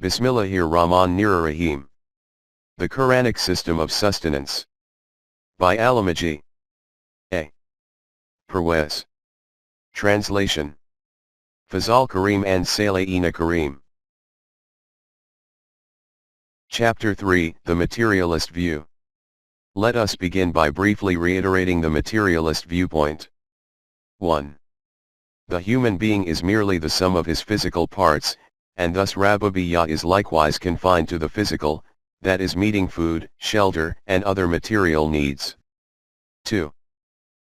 Bismillahir-Rahmanir-Rahim. The Quranic System of Sustenance. By Allama G. A. Parwez. Translation. Fazal Kareem and Salayina Kareem. Chapter 3, The Materialist View. Let us begin by briefly reiterating the materialist viewpoint. 1. The human being is merely the sum of his physical parts, and thus Rabubiyya is likewise confined to the physical, that is meeting food, shelter, and other material needs. 2.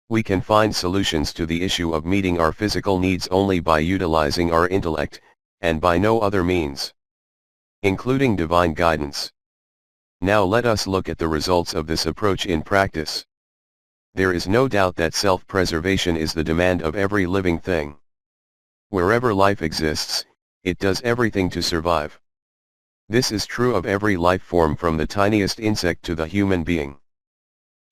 We can find solutions to the issue of meeting our physical needs only by utilizing our intellect, and by no other means, including divine guidance. Now let us look at the results of this approach in practice. There is no doubt that self-preservation is the demand of every living thing. Wherever life exists, it does everything to survive. This is true of every life form from the tiniest insect to the human being.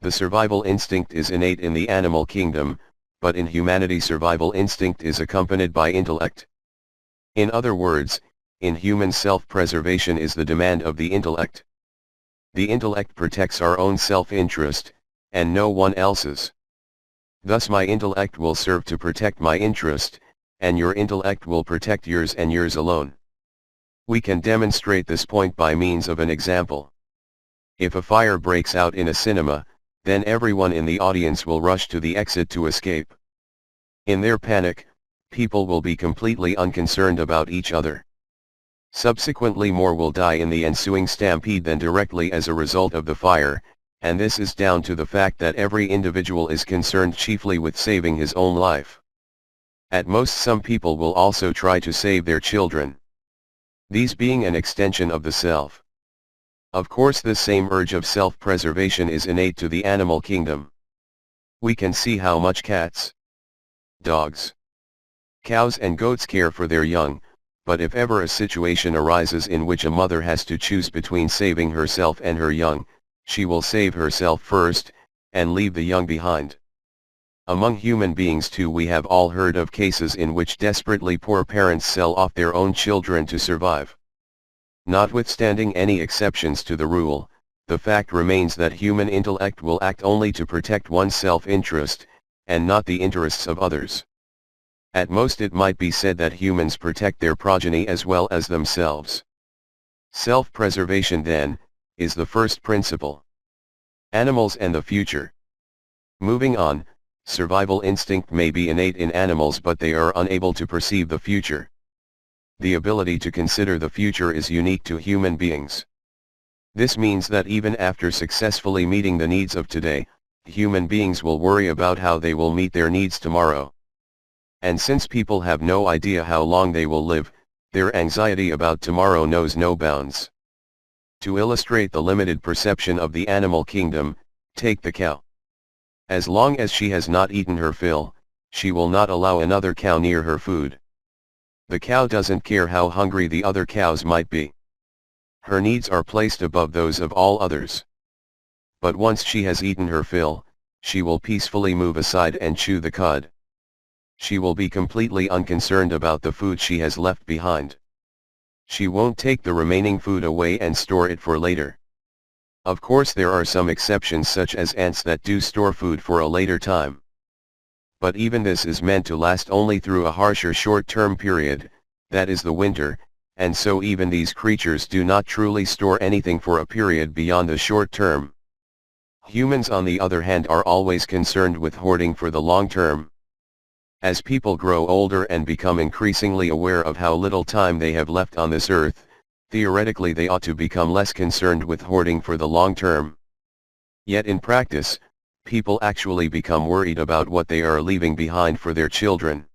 The survival instinct is innate in the animal kingdom, but in humanity survival instinct is accompanied by intellect. In other words, in human self-preservation is the demand of the intellect. The intellect protects our own self-interest, and no one else's. Thus my intellect will serve to protect my interest, and your intellect will protect yours and yours alone. We can demonstrate this point by means of an example. If a fire breaks out in a cinema, then everyone in the audience will rush to the exit to escape. In their panic, people will be completely unconcerned about each other. Subsequently, more will die in the ensuing stampede than directly as a result of the fire, and this is down to the fact that every individual is concerned chiefly with saving his own life. At most, some people will also try to save their children, these being an extension of the self. Of course, this same urge of self-preservation is innate to the animal kingdom. We can see how much cats, dogs, cows and goats care for their young, but if ever a situation arises in which a mother has to choose between saving herself and her young, she will save herself first, and leave the young behind. Among human beings too, we have all heard of cases in which desperately poor parents sell off their own children to survive. Notwithstanding any exceptions to the rule, the fact remains that human intellect will act only to protect one's self-interest, and not the interests of others. At most, it might be said that humans protect their progeny as well as themselves. Self-preservation, then, is the first principle. Animals and the future. Moving on, survival instinct may be innate in animals, but they are unable to perceive the future. The ability to consider the future is unique to human beings. This means that even after successfully meeting the needs of today, human beings will worry about how they will meet their needs tomorrow. And since people have no idea how long they will live, their anxiety about tomorrow knows no bounds. To illustrate the limited perception of the animal kingdom, take the cow. As long as she has not eaten her fill, she will not allow another cow near her food. The cow doesn't care how hungry the other cows might be. Her needs are placed above those of all others. But once she has eaten her fill, she will peacefully move aside and chew the cud. She will be completely unconcerned about the food she has left behind. She won't take the remaining food away and store it for later. Of course, there are some exceptions, such as ants, that do store food for a later time. But even this is meant to last only through a harsher short-term period, that is the winter, and so even these creatures do not truly store anything for a period beyond the short term. Humans, on the other hand, are always concerned with hoarding for the long term. As people grow older and become increasingly aware of how little time they have left on this earth, theoretically they ought to become less concerned with hoarding for the long term. Yet in practice, people actually become worried about what they are leaving behind for their children.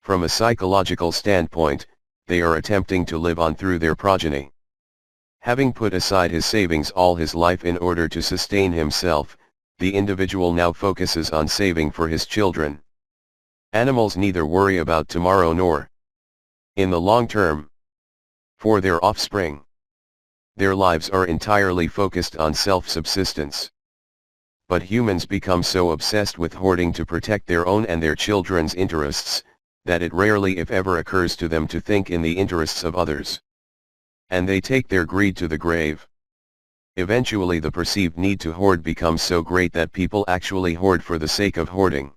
From a psychological standpoint, they are attempting to live on through their progeny. Having put aside his savings all his life in order to sustain himself, the individual now focuses on saving for his children. Animals neither worry about tomorrow nor in the long term for their offspring. Their lives are entirely focused on self-subsistence. But humans become so obsessed with hoarding to protect their own and their children's interests, that it rarely if ever occurs to them to think in the interests of others. And they take their greed to the grave. Eventually the perceived need to hoard becomes so great that people actually hoard for the sake of hoarding.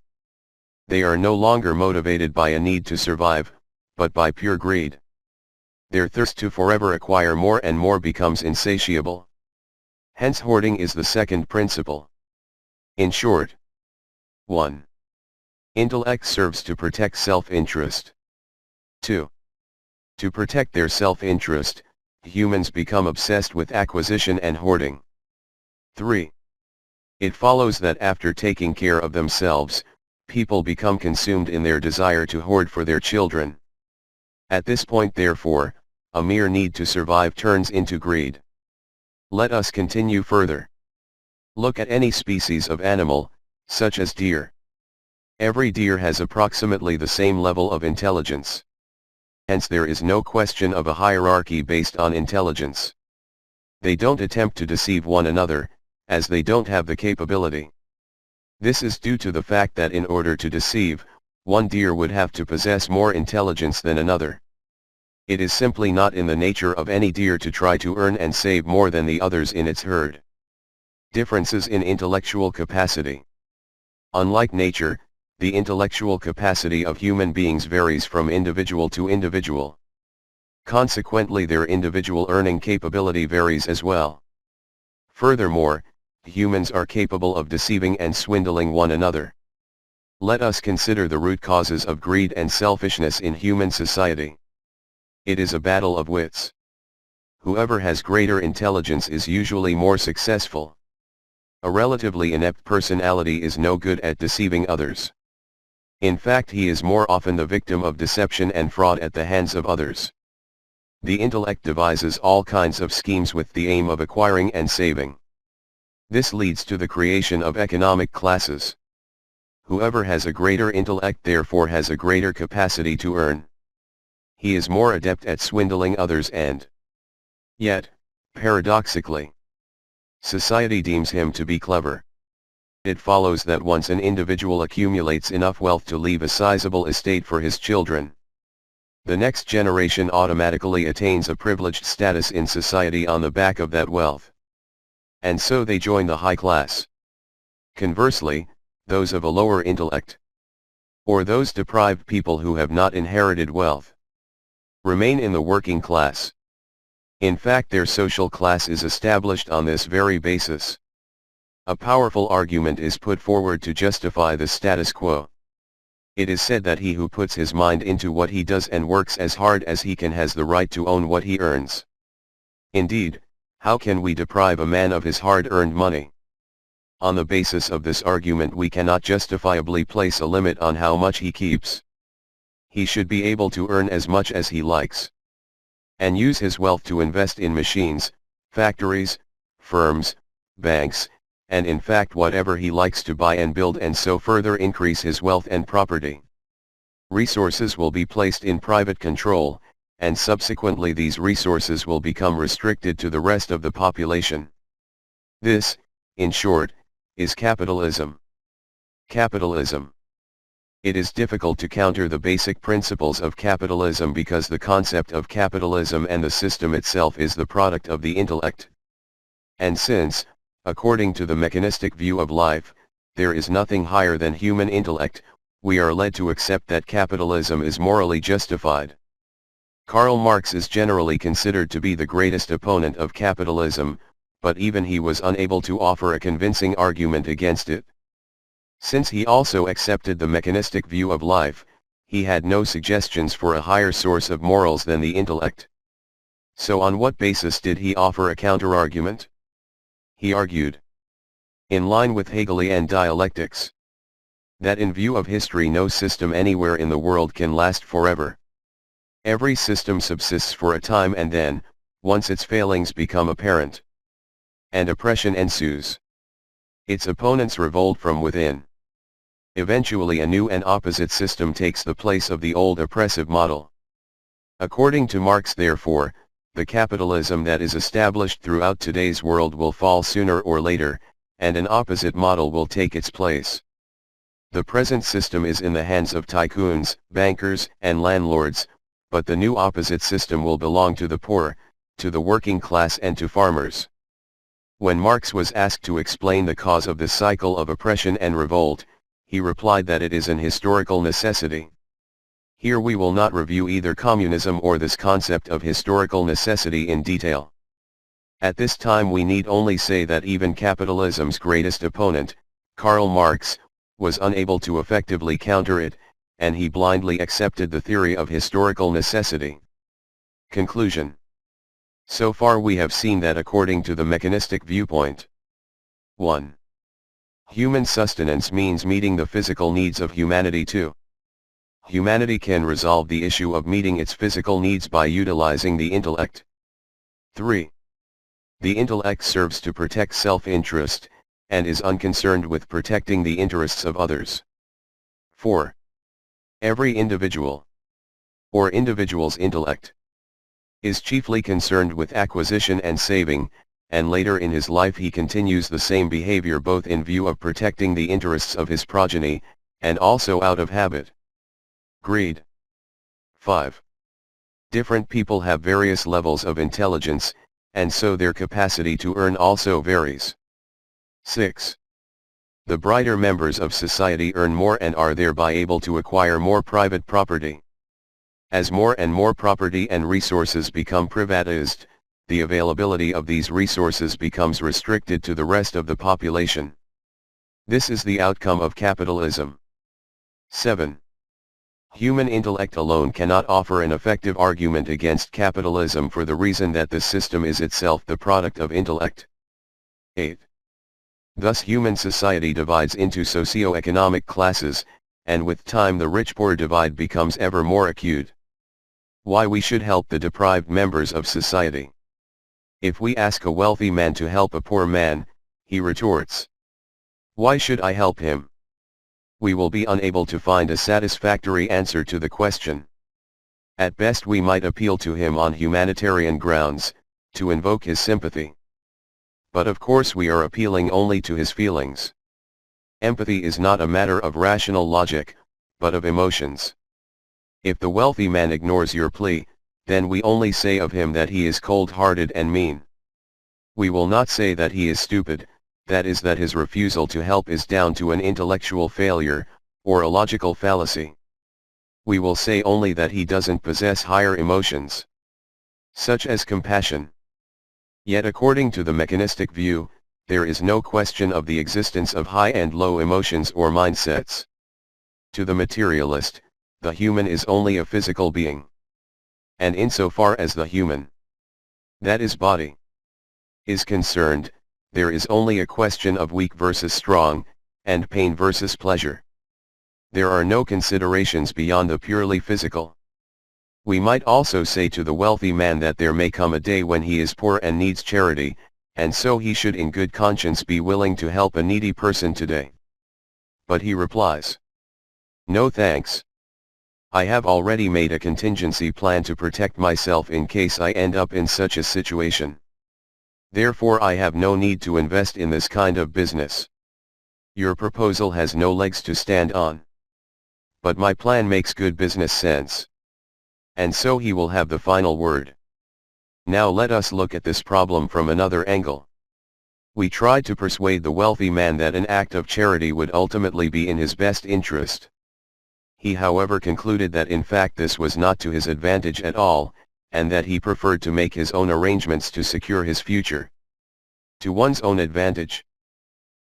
They are no longer motivated by a need to survive, but by pure greed. Their thirst to forever acquire more and more becomes insatiable. Hence hoarding is the second principle. In short, 1. Intellect serves to protect self-interest. 2. To protect their self-interest, humans become obsessed with acquisition and hoarding. 3. It follows that after taking care of themselves, people become consumed in their desire to hoard for their children. At this point therefore, a mere need to survive turns into greed. Let us continue further. Look at any species of animal, such as deer. Every deer has approximately the same level of intelligence. Hence there is no question of a hierarchy based on intelligence. They don't attempt to deceive one another, as they don't have the capability. This is due to the fact that in order to deceive, one deer would have to possess more intelligence than another. It is simply not in the nature of any deer to try to earn and save more than the others in its herd. Differences in intellectual capacity. Unlike nature, the intellectual capacity of human beings varies from individual to individual. Consequently, their individual earning capability varies as well. Furthermore, humans are capable of deceiving and swindling one another. Let us consider the root causes of greed and selfishness in human society. It is a battle of wits. Whoever has greater intelligence is usually more successful. A relatively inept personality is no good at deceiving others. In fact, he is more often the victim of deception and fraud at the hands of others. The intellect devises all kinds of schemes with the aim of acquiring and saving. This leads to the creation of economic classes. Whoever has a greater intellect therefore has a greater capacity to earn. He is more adept at swindling others and yet, paradoxically, society deems him to be clever. It follows that once an individual accumulates enough wealth to leave a sizable estate for his children, the next generation automatically attains a privileged status in society on the back of that wealth. And so they join the high class. Conversely, those of a lower intellect, or those deprived people who have not inherited wealth, remain in the working class. In fact, their social class is established on this very basis. A powerful argument is put forward to justify the status quo. It is said that he who puts his mind into what he does and works as hard as he can has the right to own what he earns. Indeed, how can we deprive a man of his hard-earned money? On the basis of this argument, we cannot justifiably place a limit on how much he keeps. He should be able to earn as much as he likes, and use his wealth to invest in machines, factories, firms, banks, and in fact whatever he likes to buy and build, and so further increase his wealth and property. Resources will be placed in private control, and subsequently these resources will become restricted to the rest of the population. This, in short, is capitalism. Capitalism. It is difficult to counter the basic principles of capitalism because the concept of capitalism and the system itself is the product of the intellect. And since, according to the mechanistic view of life, there is nothing higher than human intellect, we are led to accept that capitalism is morally justified. Karl Marx is generally considered to be the greatest opponent of capitalism, but even he was unable to offer a convincing argument against it. Since he also accepted the mechanistic view of life, he had no suggestions for a higher source of morals than the intellect. So on what basis did he offer a counter-argument? He argued, in line with Hegelian dialectics, that in view of history no system anywhere in the world can last forever. Every system subsists for a time and then, once its failings become apparent, and oppression ensues, its opponents revolt from within. Eventually a new and opposite system takes the place of the old oppressive model. According to Marx, therefore, the capitalism that is established throughout today's world will fall sooner or later, and an opposite model will take its place. The present system is in the hands of tycoons, bankers, and landlords, but the new opposite system will belong to the poor, to the working class and to farmers. When Marx was asked to explain the cause of this cycle of oppression and revolt, he replied that it is an historical necessity. Here we will not review either communism or this concept of historical necessity in detail. At this time we need only say that even capitalism's greatest opponent, Karl Marx, was unable to effectively counter it, and he blindly accepted the theory of historical necessity. Conclusion. So far we have seen that according to the mechanistic viewpoint, 1. Human sustenance means meeting the physical needs of humanity. 2. Humanity can resolve the issue of meeting its physical needs by utilizing the intellect. 3. The intellect serves to protect self-interest, and is unconcerned with protecting the interests of others. 4. Every individual, or individual's intellect, is chiefly concerned with acquisition and saving, and later in his life he continues the same behavior both in view of protecting the interests of his progeny, and also out of habit. Greed. 5. Different people have various levels of intelligence, and so their capacity to earn also varies. 6. The brighter members of society earn more and are thereby able to acquire more private property. As more and more property and resources become privatized, the availability of these resources becomes restricted to the rest of the population. This is the outcome of capitalism. 7. Human intellect alone cannot offer an effective argument against capitalism for the reason that this system is itself the product of intellect. 8. Thus human society divides into socio-economic classes, and with time the rich-poor divide becomes ever more acute. Why we should help the deprived members of society? If we ask a wealthy man to help a poor man, he retorts, "Why should I help him?" We will be unable to find a satisfactory answer to the question. At best we might appeal to him on humanitarian grounds, to invoke his sympathy. But of course we are appealing only to his feelings. Empathy is not a matter of rational logic, but of emotions. If the wealthy man ignores your plea, then we only say of him that he is cold-hearted and mean. We will not say that he is stupid, that is that his refusal to help is down to an intellectual failure, or a logical fallacy. We will say only that he doesn't possess higher emotions, such as compassion. Yet according to the mechanistic view, there is no question of the existence of high and low emotions or mindsets. To the materialist, the human is only a physical being. And insofar as the human, that is body, is concerned, there is only a question of weak versus strong, and pain versus pleasure. There are no considerations beyond the purely physical. We might also say to the wealthy man that there may come a day when he is poor and needs charity, and so he should in good conscience be willing to help a needy person today. But he replies, "No thanks. I have already made a contingency plan to protect myself in case I end up in such a situation. Therefore I have no need to invest in this kind of business. Your proposal has no legs to stand on. But my plan makes good business sense." And so he will have the final word. Now let us look at this problem from another angle. We tried to persuade the wealthy man that an act of charity would ultimately be in his best interest. He however concluded that in fact this was not to his advantage at all, and that he preferred to make his own arrangements to secure his future. To one's own advantage.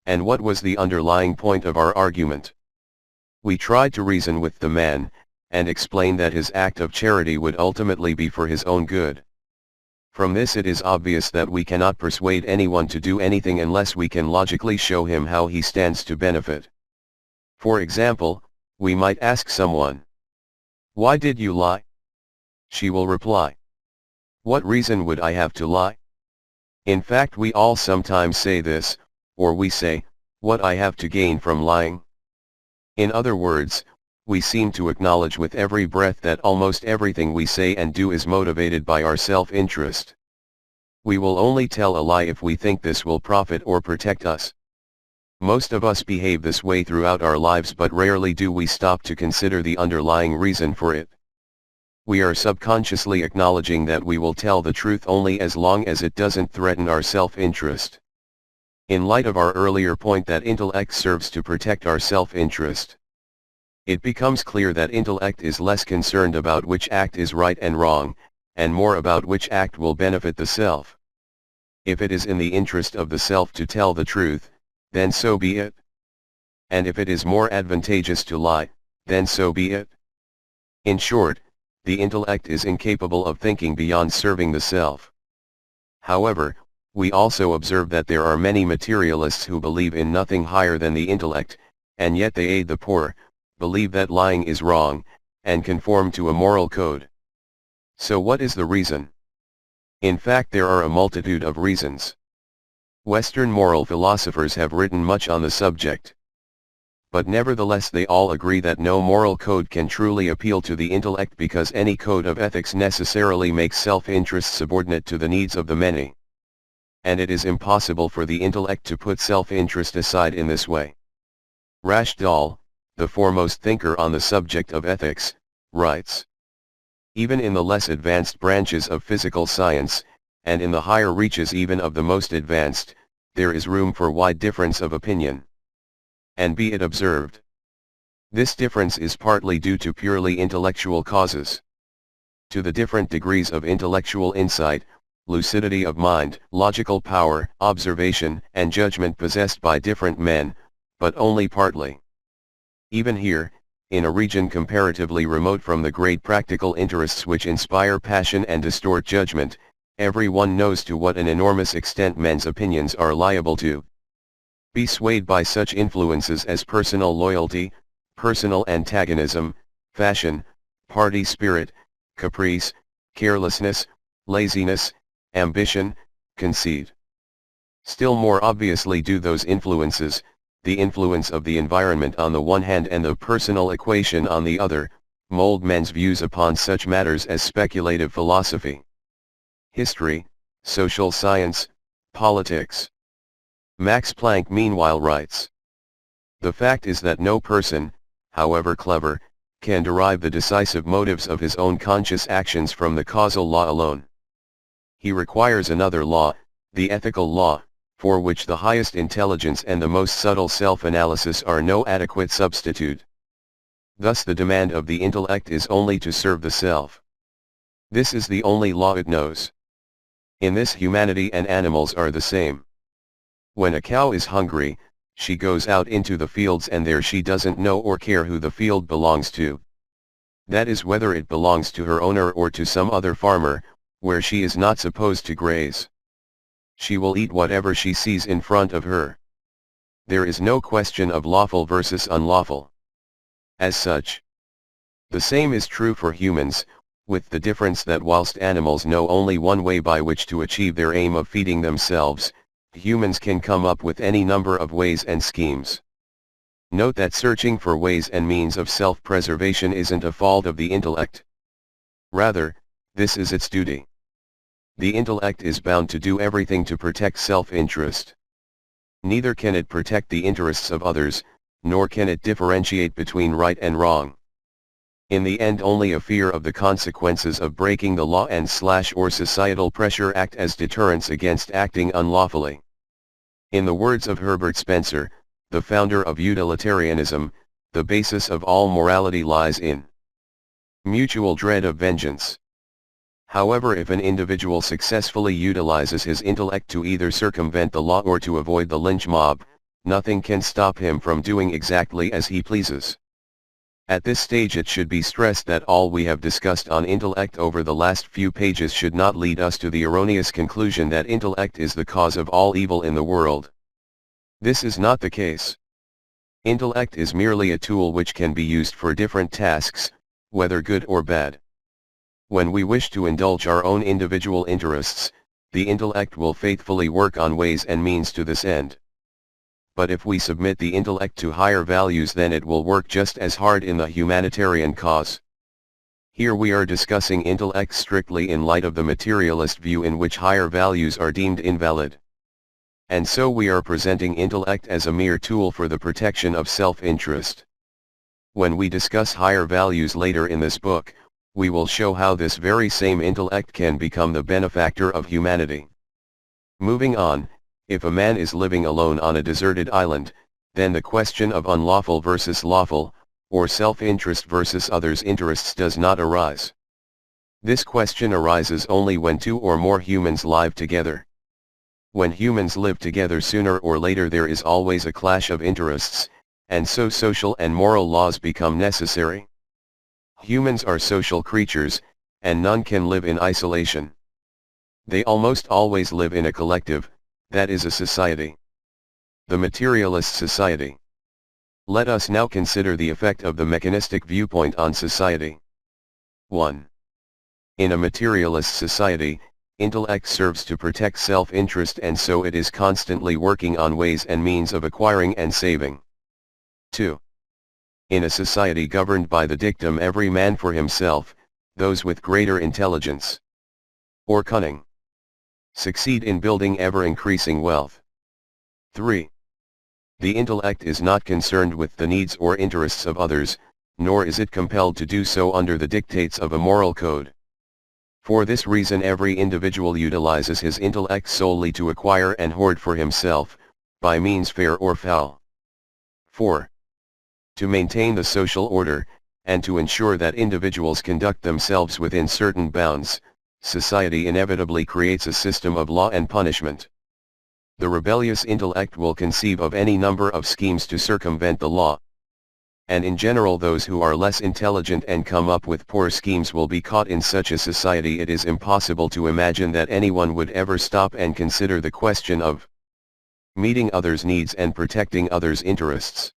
And what was the underlying point of our argument? We tried to reason with the man, and explain that his act of charity would ultimately be for his own good. From this it is obvious that we cannot persuade anyone to do anything unless we can logically show him how he stands to benefit. For example, we might ask someone, "Why did you lie?" She will reply, "What reason would I have to lie?" In fact we all sometimes say this, or we say, "What I have to gain from lying?" In other words, we seem to acknowledge with every breath that almost everything we say and do is motivated by our self-interest. We will only tell a lie if we think this will profit or protect us. Most of us behave this way throughout our lives, but rarely do we stop to consider the underlying reason for it. We are subconsciously acknowledging that we will tell the truth only as long as it doesn't threaten our self-interest. In light of our earlier point that intellect serves to protect our self-interest, it becomes clear that intellect is less concerned about which act is right and wrong, and more about which act will benefit the self. If it is in the interest of the self to tell the truth, then so be it. And if it is more advantageous to lie, then so be it. In short, the intellect is incapable of thinking beyond serving the self. However, we also observe that there are many materialists who believe in nothing higher than the intellect, and yet they aid the poor, believe that lying is wrong, and conform to a moral code. So what is the reason? In fact, there are a multitude of reasons. Western moral philosophers have written much on the subject. But nevertheless they all agree that no moral code can truly appeal to the intellect because any code of ethics necessarily makes self-interest subordinate to the needs of the many. And it is impossible for the intellect to put self-interest aside in this way. Rashdal, the foremost thinker on the subject of ethics, writes, "Even in the less advanced branches of physical science, and in the higher reaches even of the most advanced, there is room for wide difference of opinion. And be it observed, this difference is partly due to purely intellectual causes. To the different degrees of intellectual insight, lucidity of mind, logical power, observation, and judgment possessed by different men, but only partly. Even here, in a region comparatively remote from the great practical interests which inspire passion and distort judgment, every one knows to what an enormous extent men's opinions are liable to be swayed by such influences as personal loyalty, personal antagonism, fashion, party spirit, caprice, carelessness, laziness, ambition, conceit. Still more obviously do those influences, the influence of the environment on the one hand and the personal equation on the other, mold men's views upon such matters as speculative philosophy, history, social science, politics." Max Planck meanwhile writes, "The fact is that no person, however clever, can derive the decisive motives of his own conscious actions from the causal law alone. He requires another law, the ethical law, for which the highest intelligence and the most subtle self-analysis are no adequate substitute. Thus the demand of the intellect is only to serve the self. This is the only law it knows. In this humanity and animals are the same. When a cow is hungry, she goes out into the fields and there she doesn't know or care who the field belongs to. That is whether it belongs to her owner or to some other farmer, where she is not supposed to graze. She will eat whatever she sees in front of her. There is no question of lawful versus unlawful. As such, the same is true for humans, with the difference that whilst animals know only one way by which to achieve their aim of feeding themselves, humans can come up with any number of ways and schemes. Note that searching for ways and means of self-preservation isn't a fault of the intellect. Rather, this is its duty. The intellect is bound to do everything to protect self-interest. Neither can it protect the interests of others, nor can it differentiate between right and wrong. In the end, only a fear of the consequences of breaking the law and/or societal pressure act as deterrents against acting unlawfully. In the words of Herbert Spencer, the founder of utilitarianism, the basis of all morality lies in mutual dread of vengeance. However, if an individual successfully utilizes his intellect to either circumvent the law or to avoid the lynch mob, nothing can stop him from doing exactly as he pleases. At this stage it should be stressed that all we have discussed on intellect over the last few pages should not lead us to the erroneous conclusion that intellect is the cause of all evil in the world. This is not the case. Intellect is merely a tool which can be used for different tasks, whether good or bad. When we wish to indulge our own individual interests, the intellect will faithfully work on ways and means to this end. But if we submit the intellect to higher values, then it will work just as hard in the humanitarian cause. Here we are discussing intellect strictly in light of the materialist view in which higher values are deemed invalid. And so we are presenting intellect as a mere tool for the protection of self-interest. When we discuss higher values later in this book, We will show how this very same intellect can become the benefactor of humanity. Moving on, if a man is living alone on a deserted island, then the question of unlawful versus lawful, or self-interest versus others' interests does not arise. This question arises only when two or more humans live together. When humans live together, sooner or later there is always a clash of interests, and so social and moral laws become necessary. Humans are social creatures, and none can live in isolation. They almost always live in a collective, that is a society. The materialist society. Let us now consider the effect of the mechanistic viewpoint on society. 1. In a materialist society, intellect serves to protect self-interest, and so it is constantly working on ways and means of acquiring and saving. 2. In a society governed by the dictum every man for himself, those with greater intelligence or cunning succeed in building ever-increasing wealth. 3. The intellect is not concerned with the needs or interests of others, nor is it compelled to do so under the dictates of a moral code. For this reason every individual utilizes his intellect solely to acquire and hoard for himself, by means fair or foul. 4. To maintain the social order, and to ensure that individuals conduct themselves within certain bounds, society inevitably creates a system of law and punishment. The rebellious intellect will conceive of any number of schemes to circumvent the law. And in general those who are less intelligent and come up with poor schemes will be caught in such a society. It is impossible to imagine that anyone would ever stop and consider the question of meeting others' needs and protecting others' interests.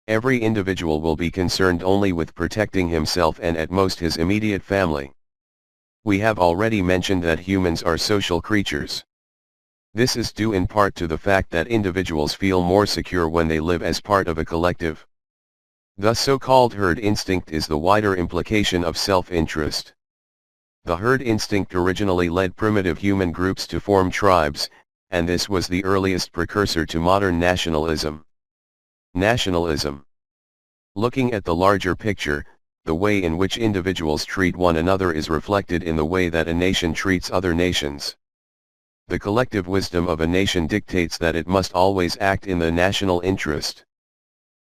Every individual will be concerned only with protecting himself and at most his immediate family. We have already mentioned that humans are social creatures. This is due in part to the fact that individuals feel more secure when they live as part of a collective. The so-called herd instinct is the wider implication of self-interest. The herd instinct originally led primitive human groups to form tribes, and this was the earliest precursor to modern nationalism. Nationalism. Looking at the larger picture, the way in which individuals treat one another is reflected in the way that a nation treats other nations. The collective wisdom of a nation dictates that it must always act in the national interest.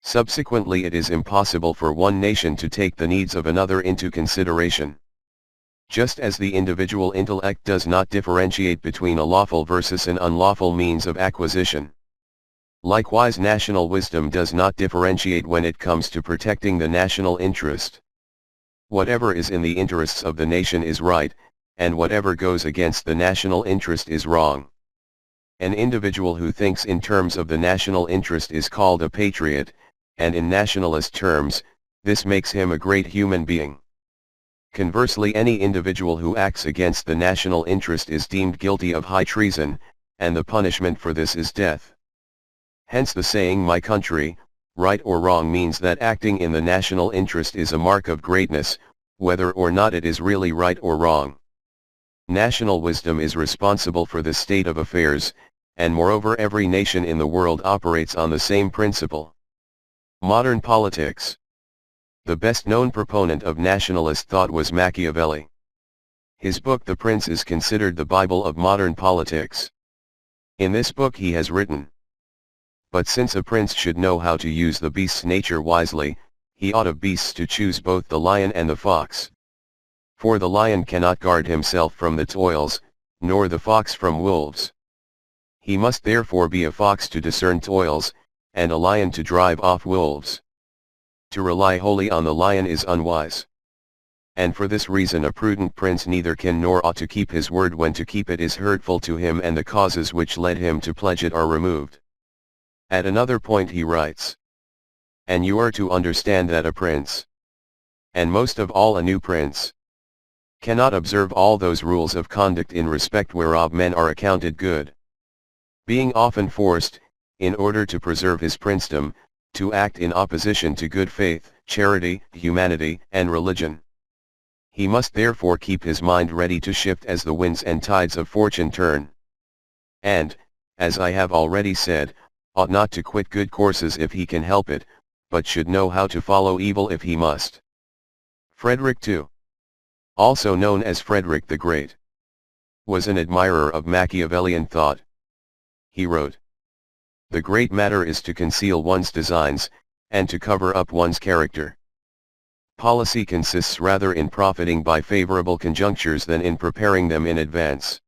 Subsequently, it is impossible for one nation to take the needs of another into consideration. Just as the individual intellect does not differentiate between a lawful versus an unlawful means of acquisition. Likewise, national wisdom does not differentiate when it comes to protecting the national interest. Whatever is in the interests of the nation is right, and whatever goes against the national interest is wrong. An individual who thinks in terms of the national interest is called a patriot, and in nationalist terms, this makes him a great human being. Conversely, any individual who acts against the national interest is deemed guilty of high treason, and the punishment for this is death. Hence the saying "my country, right or wrong" means that acting in the national interest is a mark of greatness, whether or not it is really right or wrong. National wisdom is responsible for the state of affairs, and moreover every nation in the world operates on the same principle. Modern politics. The best known proponent of nationalist thought was Machiavelli. His book The Prince is considered the Bible of modern politics. In this book he has written, "But since a prince should know how to use the beast's nature wisely, he ought of beasts to choose both the lion and the fox. For the lion cannot guard himself from the toils, nor the fox from wolves. He must therefore be a fox to discern toils, and a lion to drive off wolves. To rely wholly on the lion is unwise. And for this reason a prudent prince neither can nor ought to keep his word when to keep it is hurtful to him, and the causes which led him to pledge it are removed." At another point he writes, "And you are to understand that a prince, and most of all a new prince, cannot observe all those rules of conduct in respect whereof men are accounted good, being often forced, in order to preserve his princedom, to act in opposition to good faith, charity, humanity, and religion. He must therefore keep his mind ready to shift as the winds and tides of fortune turn. And, as I have already said, ought not to quit good courses if he can help it, but should know how to follow evil if he must." Frederick II. also known as Frederick the Great, was an admirer of Machiavellian thought. He wrote, "The great matter is to conceal one's designs, and to cover up one's character. Policy consists rather in profiting by favorable conjunctures than in preparing them in advance.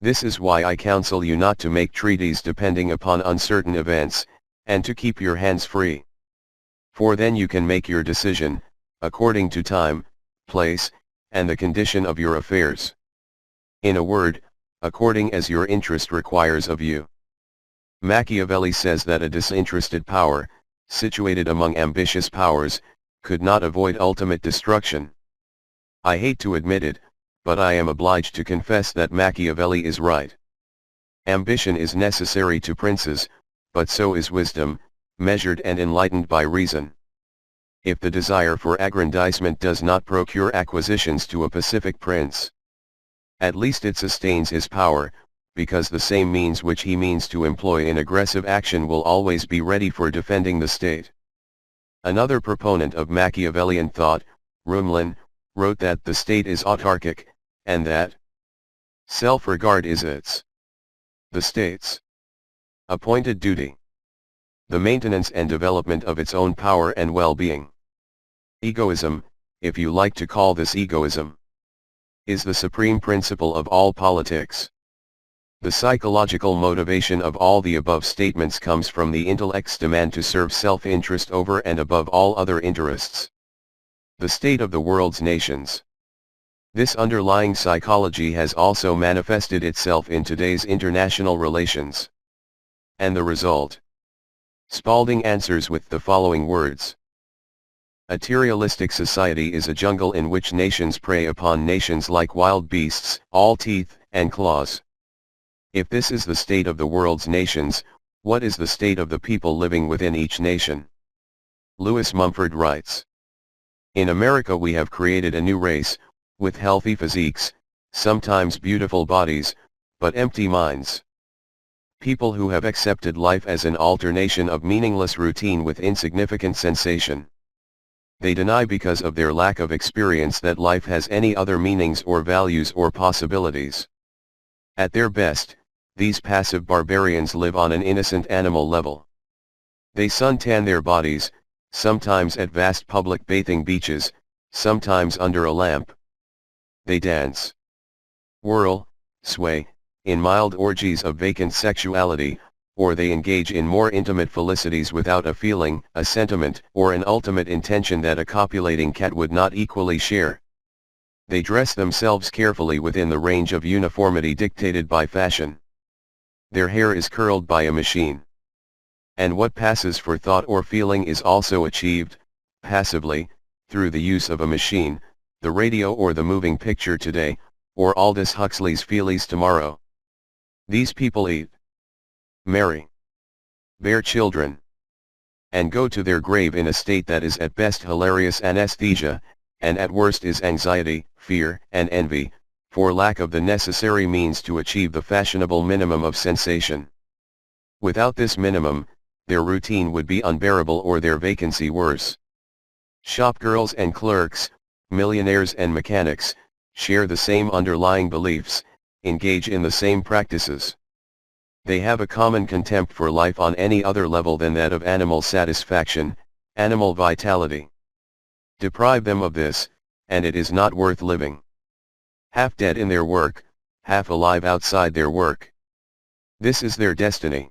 This is why I counsel you not to make treaties depending upon uncertain events, and to keep your hands free. For then you can make your decision, according to time, place, and the condition of your affairs. In a word, according as your interest requires of you." Machiavelli says that a disinterested power, situated among ambitious powers, could not avoid ultimate destruction. I hate to admit it, but I am obliged to confess that Machiavelli is right. Ambition is necessary to princes, but so is wisdom, measured and enlightened by reason. If the desire for aggrandizement does not procure acquisitions to a pacific prince, at least it sustains his power, because the same means which he means to employ in aggressive action will always be ready for defending the state. Another proponent of Machiavellian thought, Rumlin, wrote that the state is autarkic, and that self-regard is the state's appointed duty, the maintenance and development of its own power and well-being. Egoism, if you like to call this egoism, is the supreme principle of all politics. The psychological motivation of all the above statements comes from the intellect's demand to serve self-interest over and above all other interests. The state of the world's nations. This underlying psychology has also manifested itself in today's international relations. And the result? Spalding answers with the following words. A materialistic society is a jungle in which nations prey upon nations like wild beasts, all teeth and claws. If this is the state of the world's nations, what is the state of the people living within each nation? Lewis Mumford writes. In America we have created a new race, with healthy physiques, sometimes beautiful bodies, but empty minds. People who have accepted life as an alternation of meaningless routine with insignificant sensation. They deny because of their lack of experience that life has any other meanings or values or possibilities. At their best, these passive barbarians live on an innocent animal level. They suntan their bodies, sometimes at vast public bathing beaches, sometimes under a lamp. They dance, whirl, sway, in mild orgies of vacant sexuality, or they engage in more intimate felicities without a feeling, a sentiment, or an ultimate intention that a copulating cat would not equally share. They dress themselves carefully within the range of uniformity dictated by fashion. Their hair is curled by a machine. And what passes for thought or feeling is also achieved, passively, through the use of a machine, the radio or the moving picture today, or Aldous Huxley's Feelies tomorrow. These people eat, marry, bear children, and go to their grave in a state that is at best hilarious anesthesia, and at worst is anxiety, fear, and envy, for lack of the necessary means to achieve the fashionable minimum of sensation. Without this minimum, their routine would be unbearable or their vacancy worse. Shopgirls and clerks, millionaires and mechanics, share the same underlying beliefs, engage in the same practices. They have a common contempt for life on any other level than that of animal satisfaction, animal vitality. Deprive them of this, and it is not worth living. Half dead in their work, half alive outside their work. This is their destiny.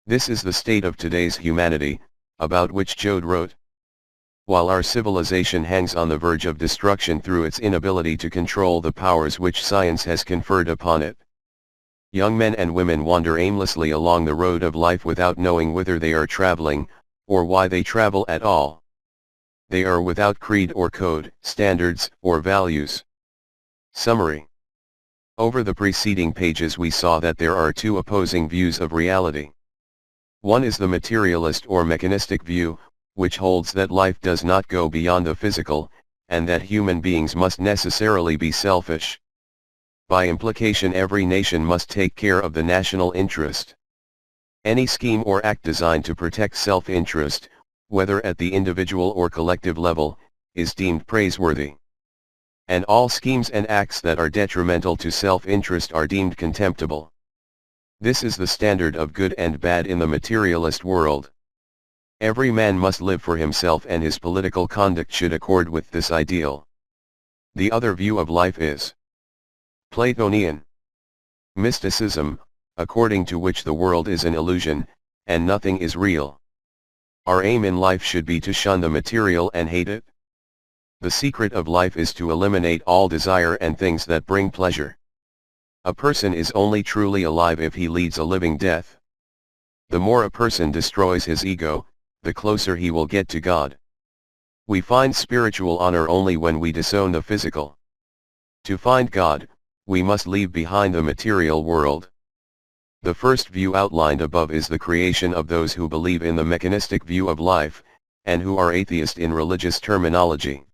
This is the state of today's humanity, about which Joad wrote. While our civilization hangs on the verge of destruction through its inability to control the powers which science has conferred upon it, young men and women wander aimlessly along the road of life without knowing whither they are traveling, or why they travel at all. They are without creed or code, standards, or values. Summary. Over the preceding pages we saw that there are two opposing views of reality. One is the materialist or mechanistic view, which holds that life does not go beyond the physical, and that human beings must necessarily be selfish. By implication, every nation must take care of the national interest. Any scheme or act designed to protect self-interest, whether at the individual or collective level, is deemed praiseworthy. and all schemes and acts that are detrimental to self-interest are deemed contemptible. This is the standard of good and bad in the materialist world. Every man must live for himself, and his political conduct should accord with this ideal. The other view of life is Platonian mysticism, according to which the world is an illusion, and nothing is real. Our aim in life should be to shun the material and hate it. The secret of life is to eliminate all desire and things that bring pleasure. A person is only truly alive if he leads a living death. The more a person destroys his ego, the closer he will get to God. We find spiritual honor only when we disown the physical. To find God, we must leave behind the material world. The first view outlined above is the creation of those who believe in the mechanistic view of life, and who are atheist in religious terminology.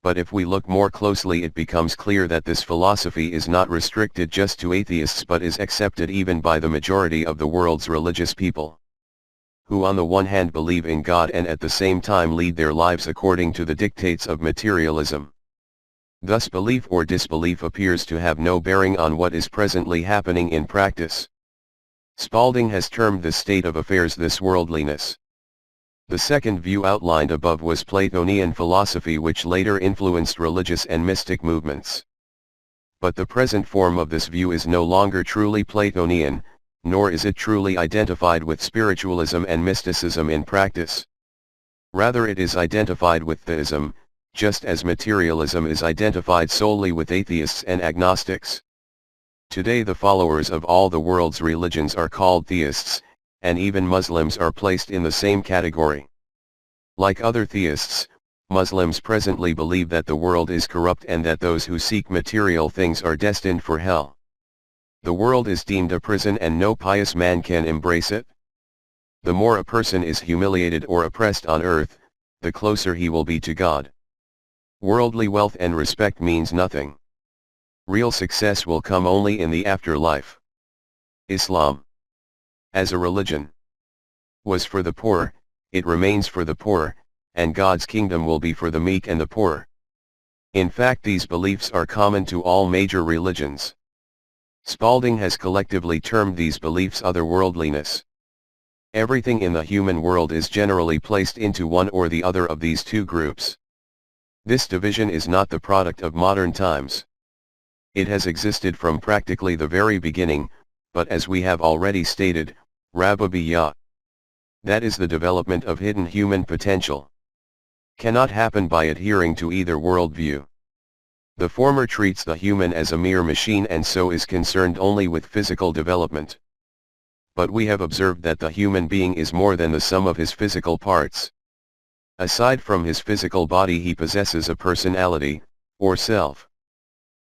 But if we look more closely, it becomes clear that this philosophy is not restricted just to atheists, but is accepted even by the majority of the world's religious people, who on the one hand believe in God and at the same time lead their lives according to the dictates of materialism. Thus belief or disbelief appears to have no bearing on what is presently happening in practice. Spalding has termed this state of affairs this worldliness. The second view outlined above was Platonian philosophy, which later influenced religious and mystic movements. But the present form of this view is no longer truly Platonian, nor is it truly identified with spiritualism and mysticism in practice. Rather, it is identified with theism, just as materialism is identified solely with atheists and agnostics. Today the followers of all the world's religions are called theists, and even Muslims are placed in the same category. Like other theists, Muslims presently believe that the world is corrupt and that those who seek material things are destined for hell. The world is deemed a prison and no pious man can embrace it. The more a person is humiliated or oppressed on earth, the closer he will be to God. Worldly wealth and respect means nothing. Real success will come only in the afterlife. Islam, as a religion, was for the poor, it remains for the poor, and God's kingdom will be for the meek and the poor. In fact, these beliefs are common to all major religions. Spalding has collectively termed these beliefs otherworldliness. Everything in the human world is generally placed into one or the other of these two groups. This division is not the product of modern times. It has existed from practically the very beginning, but as we have already stated, Rabubiyya, that is the development of hidden human potential, cannot happen by adhering to either worldview. The former treats the human as a mere machine and so is concerned only with physical development. But we have observed that the human being is more than the sum of his physical parts. Aside from his physical body, he possesses a personality, or self.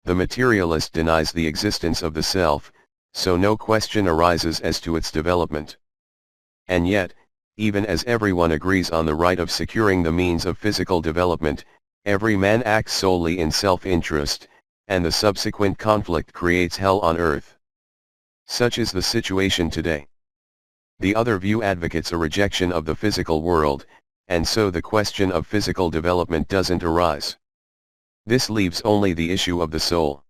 The materialist denies the existence of the self, so no question arises as to its development. And yet, even as everyone agrees on the right of securing the means of physical development, every man acts solely in self-interest, and the subsequent conflict creates hell on earth. Such is the situation today. The other view advocates a rejection of the physical world, and so the question of physical development doesn't arise. This leaves only the issue of the soul.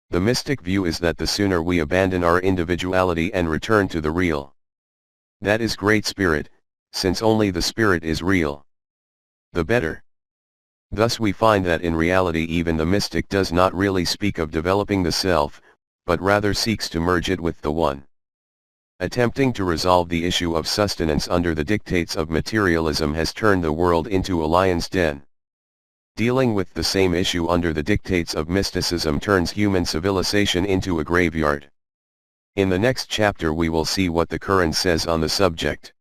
The mystic view is that the sooner we abandon our individuality and return to the real, that is Great Spirit, since only the Spirit is real, the better. Thus we find that in reality even the mystic does not really speak of developing the self, but rather seeks to merge it with the One. Attempting to resolve the issue of sustenance under the dictates of materialism has turned the world into a lion's den. Dealing with the same issue under the dictates of mysticism turns human civilization into a graveyard. In the next chapter we will see what the Quran says on the subject.